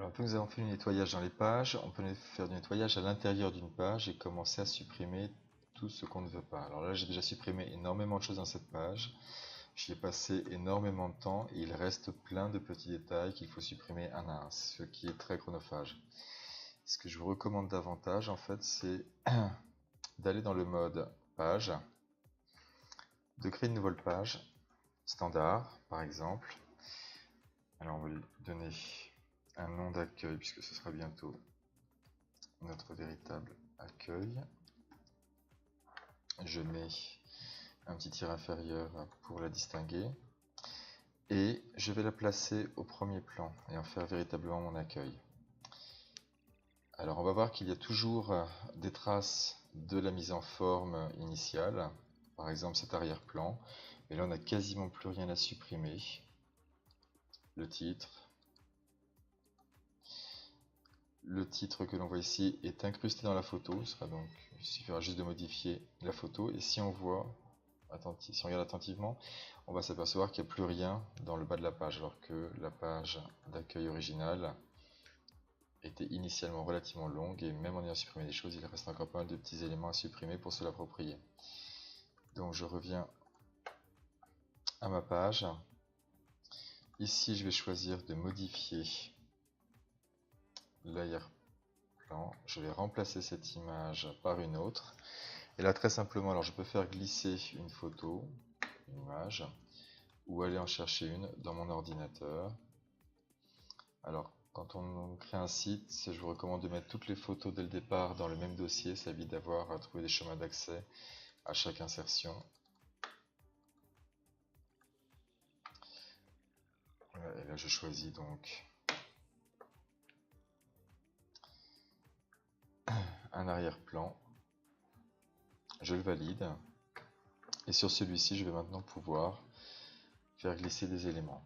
Alors, après que nous avons fait le nettoyage dans les pages, on peut faire du nettoyage à l'intérieur d'une page et commencer à supprimer tout ce qu'on ne veut pas. Alors là, j'ai déjà supprimé énormément de choses dans cette page. J'y ai passé énormément de temps et il reste plein de petits détails qu'il faut supprimer un à un, ce qui est très chronophage. Ce que je vous recommande davantage, en fait, c'est d'aller dans le mode page, de créer une nouvelle page, standard par exemple. Alors on va lui donner un nom d'accueil puisque ce sera bientôt notre véritable accueil. Je mets un petit tir inférieur pour la distinguer et je vais la placer au premier plan et en faire véritablement mon accueil. Alors on va voir qu'il y a toujours des traces de la mise en forme initiale, par exemple cet arrière-plan, mais là on n'a quasiment plus rien à supprimer. Le titre que l'on voit ici est incrusté dans la photo, il suffira juste de modifier la photo, et si on regarde attentivement, on va s'apercevoir qu'il n'y a plus rien dans le bas de la page, alors que la page d'accueil originale était initialement relativement longue, et même en ayant supprimé des choses, il reste encore pas mal de petits éléments à supprimer pour se l'approprier. Donc je reviens à ma page. Ici, je vais choisir de modifier l'arrière-plan. Je vais remplacer cette image par une autre. Et là, très simplement, alors je peux faire glisser une photo, une image, ou aller en chercher une dans mon ordinateur. Alors, quand on crée un site, je vous recommande de mettre toutes les photos dès le départ dans le même dossier. Ça évite d'avoir à trouver des chemins d'accès à chaque insertion. Voilà, et là, je choisis donc un arrière-plan. Je le valide. Et sur celui-ci, je vais maintenant pouvoir faire glisser des éléments.